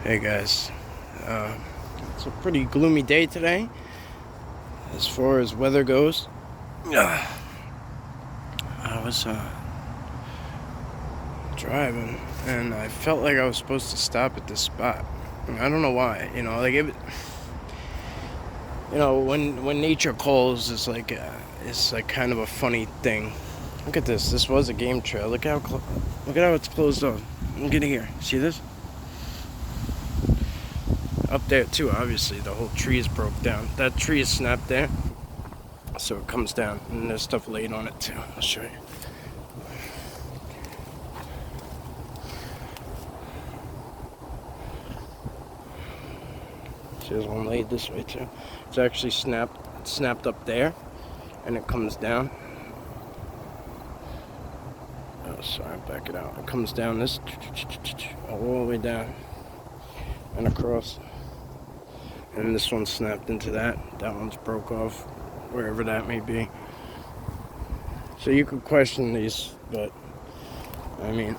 Hey guys, it's a pretty gloomy day today as far as weather goes. I was driving and I felt like I was supposed to stop at this spot. I don't know why, when nature calls, it's like kind of a funny thing. Look at this. This was a game trail. Look at how it's closed off. Look at here. See this? Up there too, obviously the whole tree is broke down. That tree is snapped there, so it comes down, and there's stuff laid on it too. I'll show you. See, there's one laid this way too. It's actually snapped up there, and it comes down. Oh, sorry, back it out. It comes down this all the way down and across. And this one snapped into that. That one's broke off, wherever that may be. So you could question these, but I mean,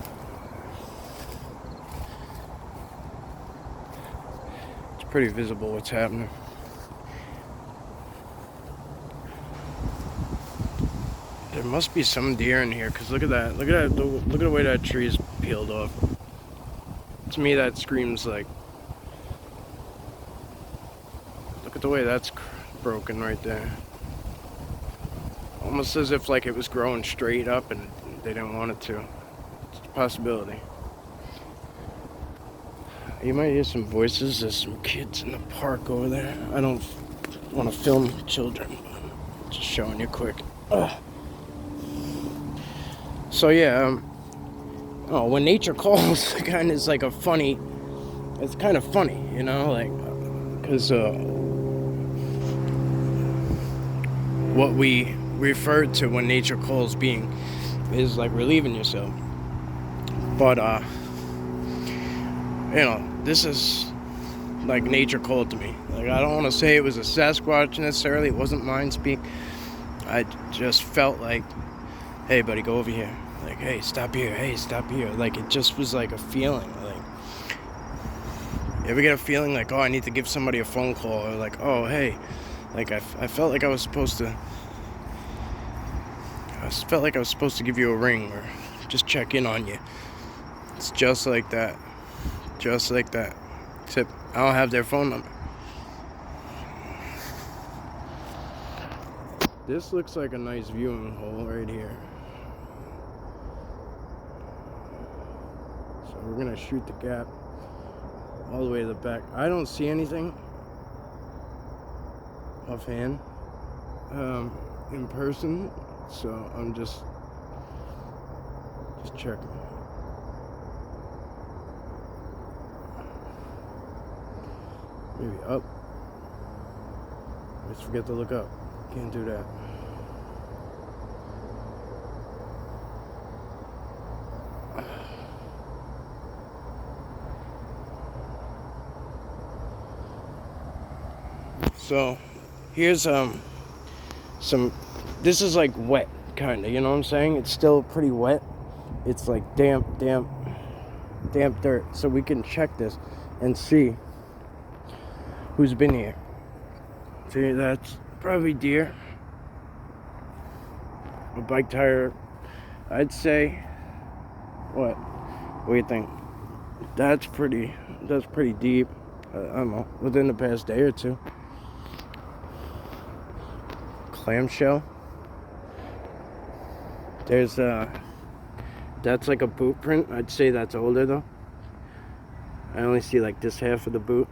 it's pretty visible what's happening. There must be some deer in here, because look at that. Look at the way that tree is peeled off. To me, that screams like, look at the way that's broken right there. Almost as if like it was growing straight up and they didn't want it to. It's a possibility. You might hear some voices. There's some kids in the park over there. I don't want to film children. Just showing you quick. So yeah, when nature calls, it kind of is like a funny. It's kind of funny, because what we refer to when nature calls is like relieving yourself. But this is like nature called to me. Like, I don't want to say it was a Sasquatch necessarily. It wasn't mine speak. I just felt like, hey buddy, go over here. Like, hey, stop here. Hey, stop here. Like, it just was like a feeling. Like, you ever get a feeling like, oh, I need to give somebody a phone call, or like, oh, hey, like I felt like I was supposed to give you a ring or just check in on you. It's just like that. Just like that. Except I don't have their phone number. This looks like a nice viewing hole right here. So we're gonna shoot the gap all the way to the back. I don't see anything offhand in person, so I'm just checking. Maybe up. Always forget to look up. Can't do that. So here's some. This is like wet, kind of. You know what I'm saying? It's still pretty wet. It's like damp dirt. So we can check this and see who's been here. See, that's probably deer. A bike tire. I'd say. What do you think? That's pretty deep. I don't know. Within the past day or two. Clamshell. There's that's like a boot print. I'd say that's older though. I only see like this half of the boot.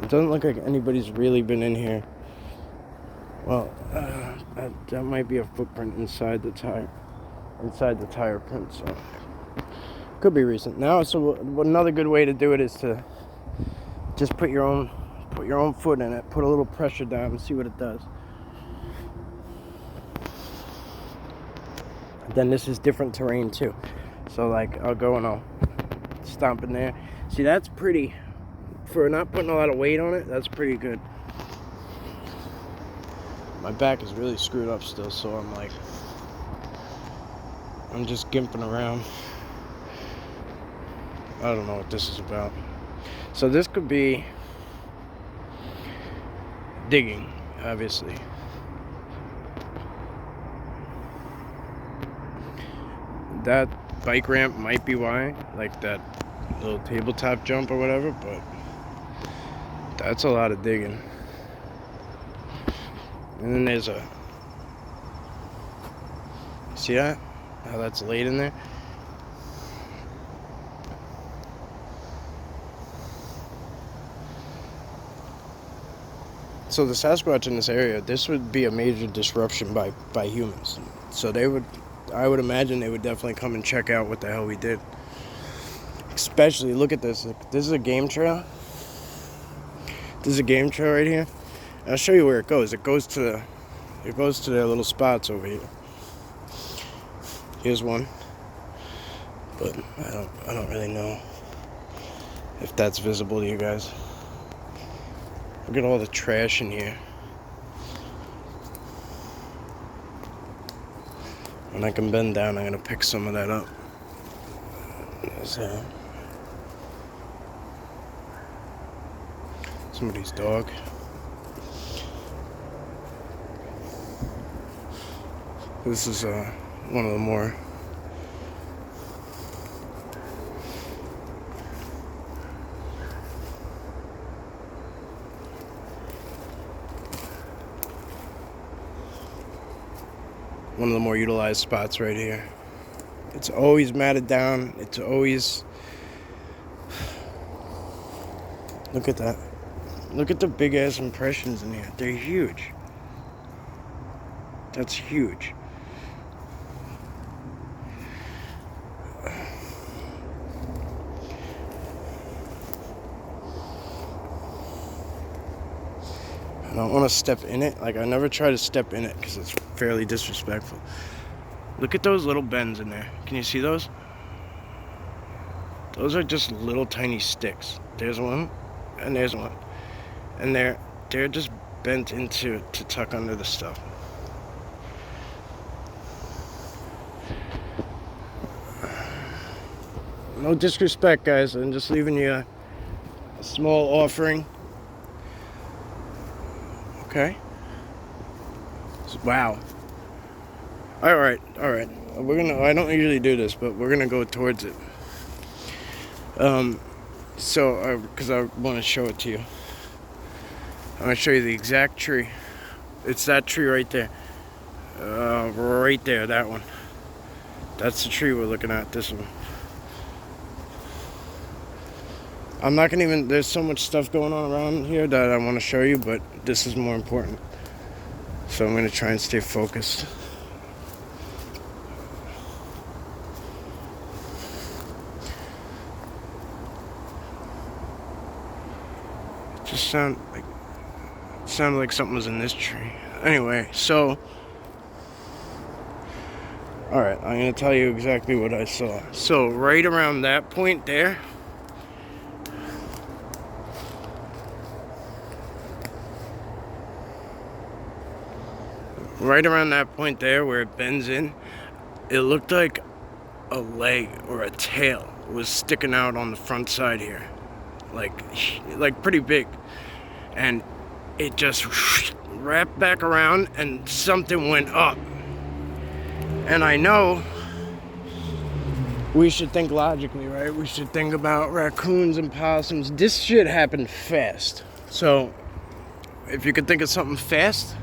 It doesn't look like anybody's really been in here. Well, that might be a footprint inside the tire print, so could be recent. Now, so another good way to do it is to just put your own foot in it, put a little pressure down and see what it does. Then this is different terrain too. So like I'll go and I'll stomp in there. See, that's pretty, for not putting a lot of weight on it, that's pretty good. My back is really screwed up still, so I'm just gimping around. I don't know what this is about. So this could be digging, obviously. That bike ramp might be why, like that little tabletop jump or whatever, but that's a lot of digging. And then there's a, see that? How that's laid in there? So the Sasquatch in this area, this would be a major disruption by humans. So I would imagine they would definitely come and check out what the hell we did. Especially, look at this. This is a game trail. This is a game trail right here. And I'll show you where it goes. It goes to their little spots over here. Here's one. But I don't really know if that's visible to you guys. Look at all the trash in here. When I can bend down, I'm gonna pick some of that up. There's somebody's dog. This is one of the more utilized spots right here. It's always matted down. It's always, look at that. Look at the big ass impressions in here. They're huge. That's huge. I don't want to step in it. Like, I never try to step in it because it's fairly disrespectful. Look at those little bends in there. Can you see those? Those are just little tiny sticks. There's one, and there's one. And they're just bent into to tuck under the stuff. No disrespect, guys. I'm just leaving you a small offering. Okay. Wow. All right. I don't usually do this, but we're gonna go towards it. Because I want to show it to you. I'm gonna show you the exact tree. It's that tree right there. Right there, that one. That's the tree we're looking at. This one. I'm not gonna even. There's so much stuff going on around here that I want to show you, but this is more important. So I'm gonna try and stay focused. It just sounded like something was in this tree. Anyway, so all right, I'm gonna tell you exactly what I saw. So right around that point there. Right around that point there where it bends in, it looked like a leg or a tail was sticking out on the front side here. Like pretty big. And it just wrapped back around and something went up. And I know we should think logically, right? We should think about raccoons and possums. This shit happened fast. So if you could think of something fast,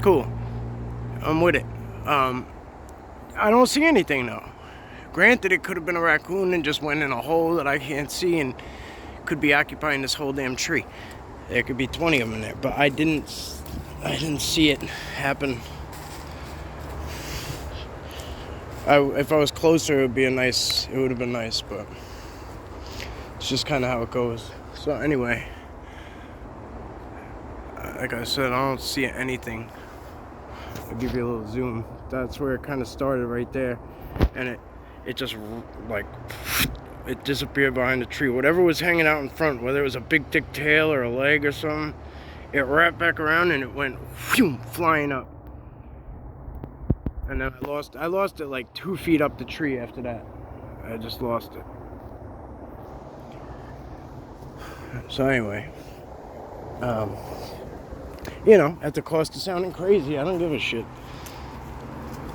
cool, I'm with it. I don't see anything though. Granted, it could have been a raccoon and just went in a hole that I can't see and could be occupying this whole damn tree. There could be 20 of them in there, but I didn't see it happen. If I was closer, it would have been nice, but it's just kind of how it goes. So anyway, like I said, I don't see anything. I'll give you a little zoom. That's where it kind of started right there, and it just like it disappeared behind the tree. Whatever was hanging out in front, whether it was a big thick tail or a leg or something, it wrapped back around and it went whew, flying up. And then I lost it like 2 feet up the tree after that. I just lost it. So anyway, um, at the cost of sounding crazy, I don't give a shit.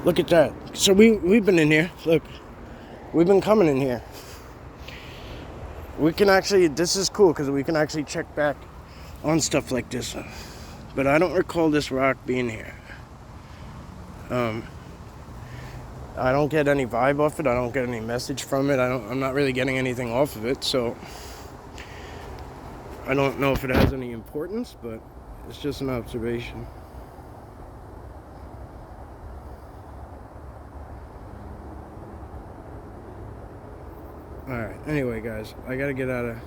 Look at that. So we've been in here. Look, we've been coming in here. We can actually, this is cool because we can actually check back on stuff like this. But I don't recall this rock being here. I don't get any vibe off it. I don't get any message from it. I'm not really getting anything off of it. So I don't know if it has any importance, but it's just an observation. Alright, anyway guys, I gotta get out of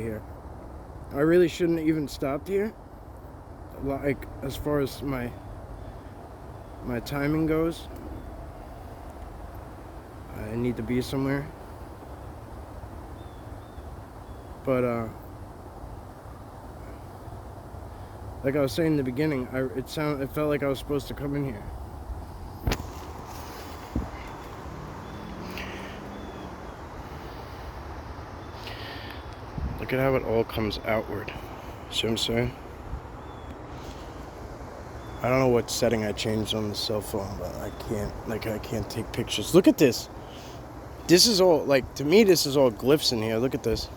here. I really shouldn't even stopped here. Like, as far as my timing goes. I need to be somewhere. But like I was saying in the beginning, it felt like I was supposed to come in here. Look at how it all comes outward. See what I'm saying? I don't know what setting I changed on the cell phone, but I can't take pictures. Look at this. This is all, like, to me, this is all glyphs in here. Look at this.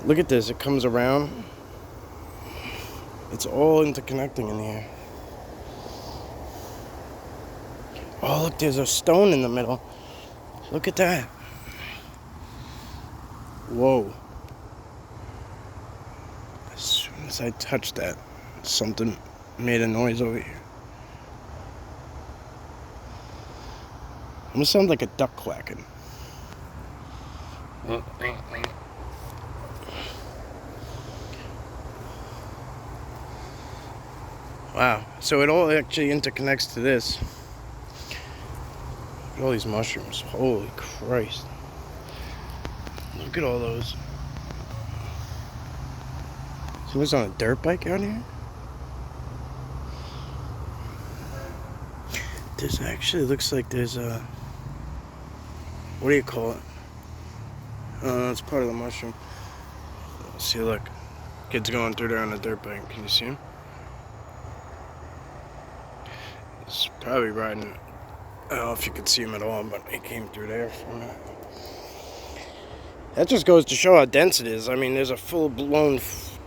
Look at this. It comes around. It's all interconnecting in here. Oh, look, there's a stone in the middle. Look at that. Whoa. As soon as I touched that, something made a noise over here. Almost sounds like a duck quacking. Wow. So it all actually interconnects to this. Look at all these mushrooms. Holy Christ. Look at all those. Someone's on a dirt bike out here? This actually looks like there's a... What do you call it? It's part of the mushroom. See, look. Kid's going through there on a dirt bike. Can you see him? He's probably riding... I don't know if you could see him at all, but he came through there for a minute. That just goes to show how dense it is. I mean, there's a full-blown,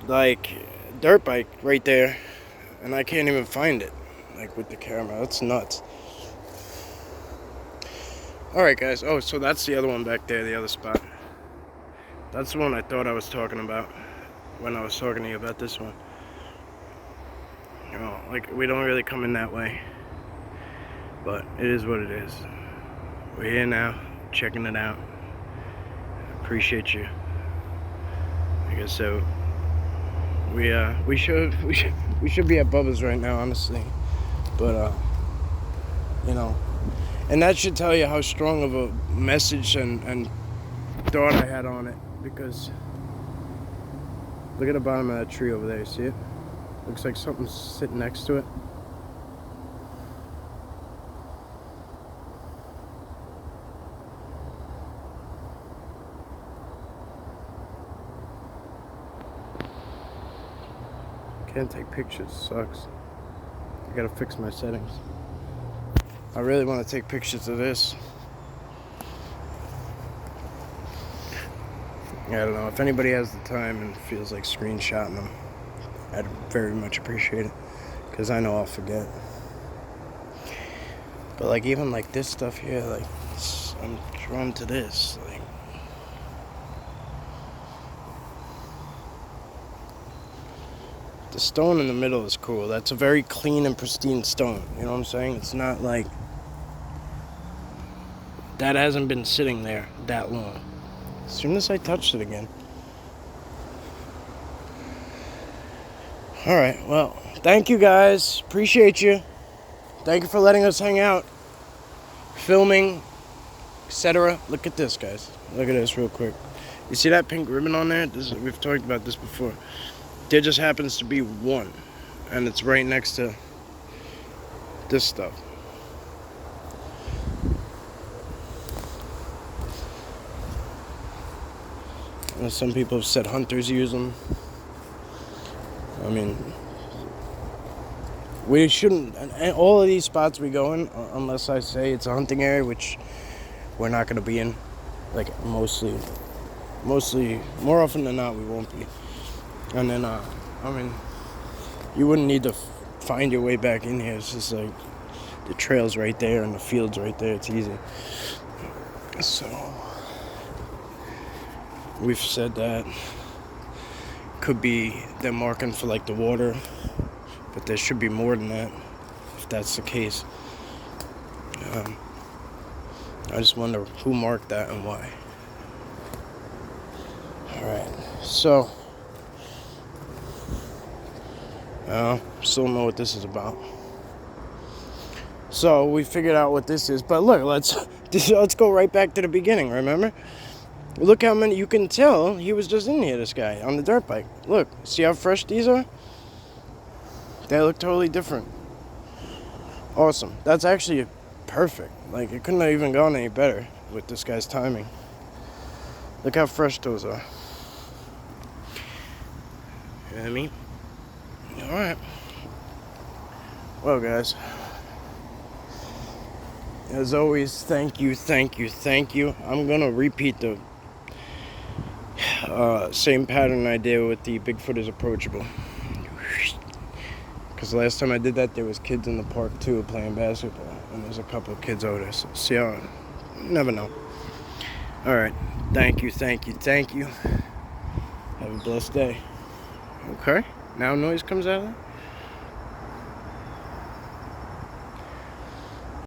like, dirt bike right there, and I can't even find it, like, with the camera. That's nuts. Alright, guys. Oh, so that's the other one back there, the other spot. That's the one I thought I was talking about when I was talking to you about this one. You know, like, we don't really come in that way, but it is what it is. We're here now, checking it out. Appreciate you. I guess so. We should be at Bubba's right now, honestly. But you know, and that should tell you how strong of a message and thought I had on it, because look at the bottom of that tree over there. You see it? Looks like something's sitting next to it. Can't take pictures, sucks. I gotta fix my settings. I really want to take pictures of this. I don't know, if anybody has the time and feels like screenshotting them, I'd very much appreciate it, because I know I'll forget. But like, even like this stuff here, like, I'm drawn to this, like, the stone in the middle is cool. That's a very clean and pristine stone. You know what I'm saying? It's not like... That hasn't been sitting there that long. As soon as I touched it again. Alright, well, thank you guys. Appreciate you. Thank you for letting us hang out. Filming, etc. Look at this, guys. Look at this real quick. You see that pink ribbon on there? We've talked about this before. There just happens to be one, and it's right next to this stuff. Some people have said hunters use them. I mean, we shouldn't. And all of these spots we go in, unless I say it's a hunting area, which we're not going to be in. Like mostly, more often than not, we won't be. And then, I mean, you wouldn't need to find your way back in here. It's just like the trail's right there and the field's right there. It's easy. So we've said that could be them marking for like the water, but there should be more than that if that's the case. I just wonder who marked that and why. Alright, so still don't know what this is about. So we figured out what this is, but look, let's go right back to the beginning. Remember? Look how many, you can tell he was just in here, this guy, on the dirt bike. Look, see how fresh these are? They look totally different. Awesome. That's actually perfect. Like, it couldn't have even gone any better with this guy's timing. Look how fresh those are. You know what I mean? Alright. Well, guys, as always, thank you. I'm going to repeat the same pattern I did with the Bigfoot is approachable. Because last time I did that, there was kids in the park, too, playing basketball. And there's a couple of kids over there. So, see how, you never know. Alright. Thank you. Have a blessed day. Okay? Now noise comes out of it?